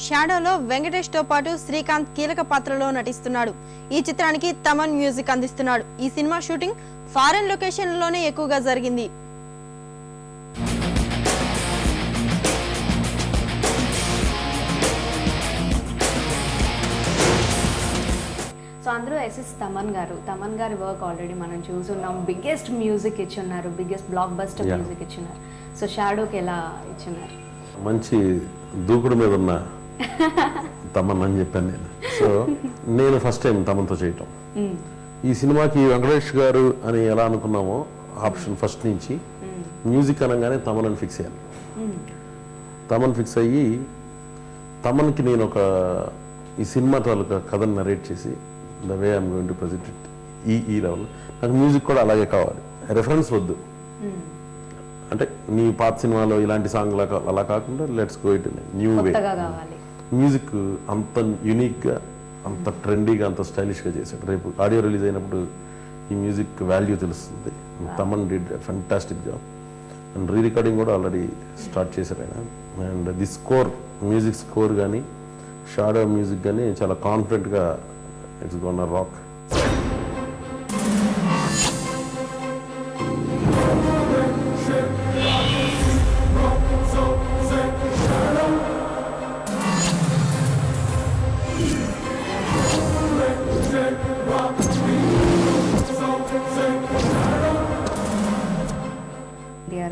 షాడోలో వెంకటేష్ తో పాటు శ్రీకాంత్ కీలక పాత్రలో నటిస్తున్నాడు. ఈ చిత్రానికి తమన్ మ్యూజిక్ అందిస్తున్నాడు. ఈ సినిమా షూటింగ్ ఫారెన్ లొకేషన్ లోనే ఎక్కువగా జరిగింది. సో అందరూ ఎస్ఎస్ తమన్ గారి వర్క్ ఆల్రెడీ మనం చూస్తున్నాం. బిగ్గెస్ట్ మ్యూజిక్ ఇచ్చున్నారు, బిగ్గెస్ట్ బ్లాక్ బస్టర్ మ్యూజిక్ ఇచ్చున్నారు. సో షాడోకి ఎలా ఇచ్చున్నారు? మంచి దూకుడు మీద ఉన్న తమన్ అని చెప్పాను నేను. సో నేను ఫస్ట్ టైం తమన్తో చేయటం. ఈ సినిమాకి వెంకటేష్ గారు అని ఎలా అనుకున్నామో ఆప్షన్ ఫస్ట్ నుంచి మ్యూజిక్ అనగానే తమన్ అని ఫిక్స్ అయ్యాను. తమన్ ఫిక్స్ అయ్యి తమన్కి నేను ఒక ఈ సినిమా తాలూకా కథను నరేట్ చేసి the way I'm going to present it ఈ లెవెల్. నాకు మ్యూజిక్ కూడా అలాగే కావాలి, రెఫరెన్స్ వద్దు. అంటే నీ పాత సినిమాలో ఇలాంటి సాంగ్ అలా కాకుండా let's go it new way. Music అంత యూనిక్గా, అంత ట్రెండీగా, అంత స్టైలిష్గా చేశాడు. రేపు ఆడియో రిలీజ్ అయినప్పుడు ఈ మ్యూజిక్ వాల్యూ తెలుస్తుంది. Thaman did fantastic job. And re recording కూడా ఆల్రెడీ స్టార్ట్ చేశారు ఆయన. And the score, music score కానీ షాడో మ్యూజిక్ కానీ చాలా కాన్ఫిడెంట్గా ఇట్స్ గోనా రాక్.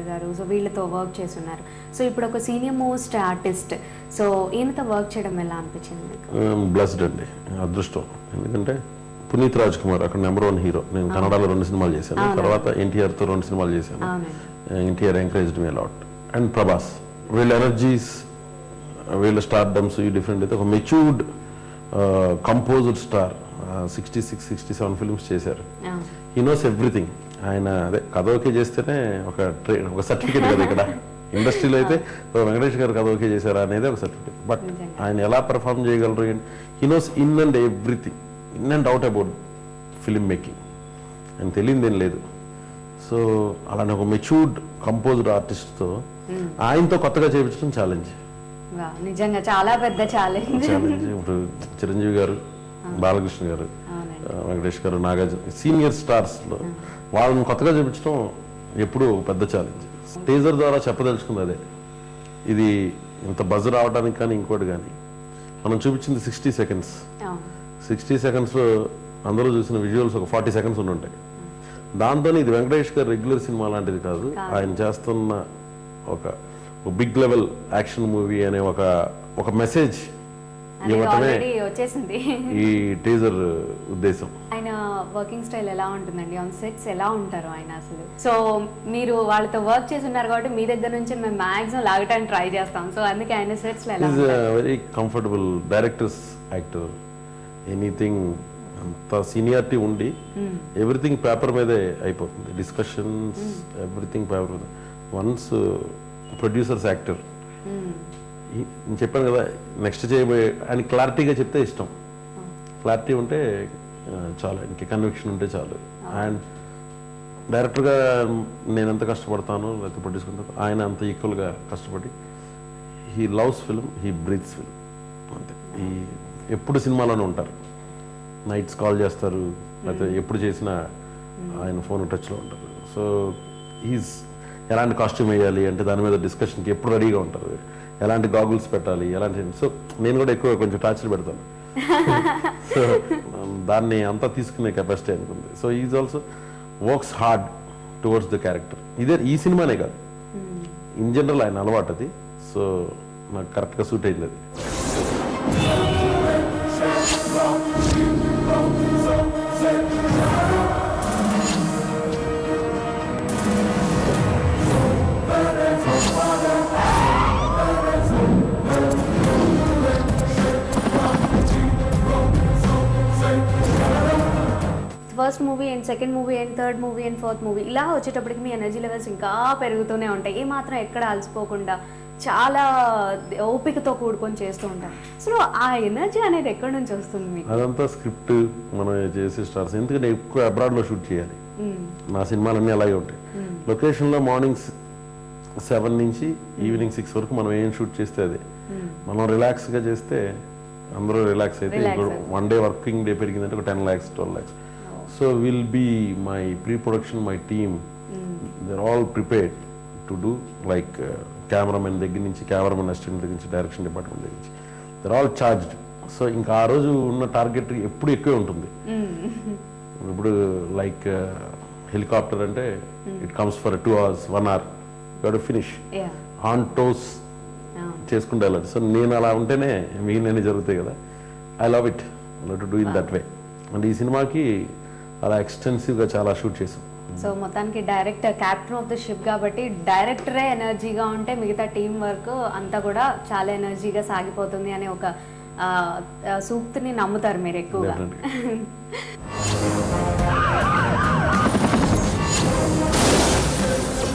గారు సో వీళ్ళతో వర్క్ చేస్తున్నారు. సో ఇప్పుడు ఒక సీనియర్ మోస్ట్ ఆర్టిస్ట్, సో ఈయనతో వర్క్ చేయడం ఎలా అనిపించింది? బ్లెస్డ్ అండి, అదృష్టం. ఎందుకంటే పునీత్ రాజ్ కుమార్ అక్కడ నెంబర్ 1 హీరో. నేను కన్నడలో 2 సినిమాలు చేశాను, తర్వాత ఎన్టీఆర్తో 2 సినిమాలు చేశాను. NTR encouraged me a lot. And Prabhas, వీళ్ళ ఎనర్జీస్, వీళ్ళ స్టార్డమ్స్ ఈ డిఫరెంట్ అయితే ఒక మెచ్యూర్డ్ కంపోజ్డ్ స్టార్. 66-67 ఫిల్మ్స్ చేశారు. He knows everything. ఆయన అదే కథ ఓకే చేస్తేనే ఒక సర్టిఫికేట్ కదా. ఇక్కడ ఇండస్ట్రీలో అయితే వెంకటేష్ గారు కథ ఓకే చేశారా అనేది ఒక సర్టిఫికేట్. బట్ ఆయన ఎలా పర్ఫామ్ చేయగలరు, he knows in and everything, in and out about film making. ఆయన తెలియదు ఏం లేదు. సో అలానే ఒక మెచ్యూర్డ్ కంపోజ్డ్ ఆర్టిస్ట్తో ఆయనతో కొత్తగా చేయించడం ఛాలెంజ్. నిజంగా చాలా పెద్ద ఛాలెంజ్. ఇప్పుడు చిరంజీవి గారు, బాలకృష్ణ గారు, వెంకటేష్ గారు, నాగార్జున సీనియర్ స్టార్స్లో వాళ్ళని కొత్తగా చూపించడం ఎప్పుడూ పెద్ద ఛాలెంజ్. టీజర్ ద్వారా చెప్పదలుచుకుంది అదే. ఇది ఇంత బజ్ రావడానికి కానీ ఇంకోటి కానీ మనం చూపించింది 60 సెకండ్స్. 60 సెకండ్స్లో అందరూ చూసిన విజువల్స్ ఒక 40 సెకండ్స్ ఉండి ఉంటాయి. దాంతో ఇది వెంకటేష్ గారు రెగ్యులర్ సినిమా లాంటిది కాదు. ఆయన చేస్తున్న ఒక బిగ్ లెవెల్ యాక్షన్ మూవీ అనే ఒక మెసేజ్ ఇవ్వటమే వచ్చేసింది ఈ టీజర్ ఉద్దేశం. ఆయన వర్కింగ్ స్టైల్ ఎలా ఉంటుందండి, ఆన్ సెట్స్ ఎలా ఉంటారు ఆయన అసలు? సో మీరు వాళ్ళతో వర్క్ చేసి ఉన్నారు కాబట్టి మీ దగ్గర నుంచి మేము మాక్సిమం లాగటానికి ట్రై చేస్తాం. సో అందుకే ఆయన సెట్స్ ఎలా very comfortable directors actor. Anything అంత సీనియారిటీ ఉండి ఎవ్రీథింగ్ పేపర్ మీదే అయిపోతుంది. డిస్కషన్స్ ఎవ్రీథింగ్ పేపర్ మీద. వన్స్ ప్రొడ్యూసర్స్ యాక్టర్ నేను చెప్పాను కదా, నెక్స్ట్ చేయబోయే ఆయన క్లారిటీగా చెప్తే ఇష్టం. క్లారిటీ ఉంటే చాలు, ఇంక కన్విక్షన్ ఉంటే చాలు. అండ్ డైరెక్టర్గా నేను ఎంత కష్టపడతాను లేకపోతే ప్రొడ్యూసర్ ఆయన అంత ఈక్వల్గా కష్టపడి he loves film, he breathes film. అంతే. ఎప్పుడు సినిమాలోనే ఉంటారు. నైట్స్ కాల్ చేస్తారు, లేకపోతే ఎప్పుడు చేసినా ఆయన ఫోన్ టచ్లో ఉంటారు. సో ఈజ్ ఎలాంటి కాస్ట్యూమ్ వేయాలి అంటే దాని మీద డిస్కషన్కి ఎప్పుడు రెడీగా ఉంటారు. ఎలాంటి గాగుల్స్ పెట్టాలి, ఎలాంటి. సో నేను కూడా ఎక్కువ కొంచెం టార్చర్ పెడతాను. సో దాన్ని అంతా తీసుకునే కెపాసిటీ అనుకుంది. So is also works hard towards the character. ఈ సినిమానే కాదు, ఇన్ జనరల్ ఆయన అలవాటు అది. సో నాకు కరెక్ట్గా సూట్ అయింది అది. First movie and second movie and third movie and fourth movie ఇలా వచ్చేటప్పటికి మీ ఎనర్జీ లెవెల్స్ ఇంకా పెరుగుతూనే ఉంటాయి. ఏ మాత్రం ఎక్కడ అలసిపోకుండా చాలా ఓపికతో కూడుకొని చేస్తూ ఉంటారు. సో ఆ ఎనర్జీ అనేది ఎక్కడి నుంచి వస్తుంది? అదంతా స్క్రిప్ట్ మనం చేసే స్టార్స్. ఎందుకంటే ఎక్కువ అబ్రాడ్లో షూట్ చేయాలి. నా సినిమాలన్నీ అలాగే ఉంటాయి. లొకేషన్లో మార్నింగ్స్ 7 నుంచి ఈవినింగ్ 6 వరకు మనం ఏం షూట్ చేస్తే అదే. మనం రిలాక్స్గా చేస్తే అందరూ రిలాక్స్ అయితే ఇప్పుడు 1 డే వర్కింగ్ డే పెరిగిందంటే ఒక 10 lakhs 12 lakhs. So will be my pre production, my team, they are all prepared to do like cameraman దగ్గర నుంచి, కెమెరామెన్ అసిస్టెంట్ దగ్గర నుంచి, డైరెక్షన్ డిపార్ట్మెంట్ దగ్గర నుంచి, they are all charged. So ఇంకా ఆ రోజు ఉన్న టార్గెట్ ఎప్పుడు ఎక్కువే ఉంటుంది. ఇప్పుడు లైక్ హెలికాప్టర్ అంటే it comes for 2 hours 1 hour to finish on toes చేసుకుంటూ వెళ్ళాలి. సో నేను అలా ఉంటేనే మిగిలినవి జరుగుతాయి కదా. I love it to do in that way. And ఈ సినిమాకి అలా ఎక్స్టెన్సివ్గా చాలా షూట్ చేసాం. సో మొత్తానికి director captain of the ship కాబట్టి డైరెక్టరే ఎనర్జీగా ఉంటే మిగతా టీం వర్క్ అంతా కూడా చాలా ఎనర్జీగా సాగిపోతుంది అనే ఒక సూక్తిని నమ్ముతారు మీరు ఎక్కువగా.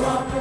Definitely.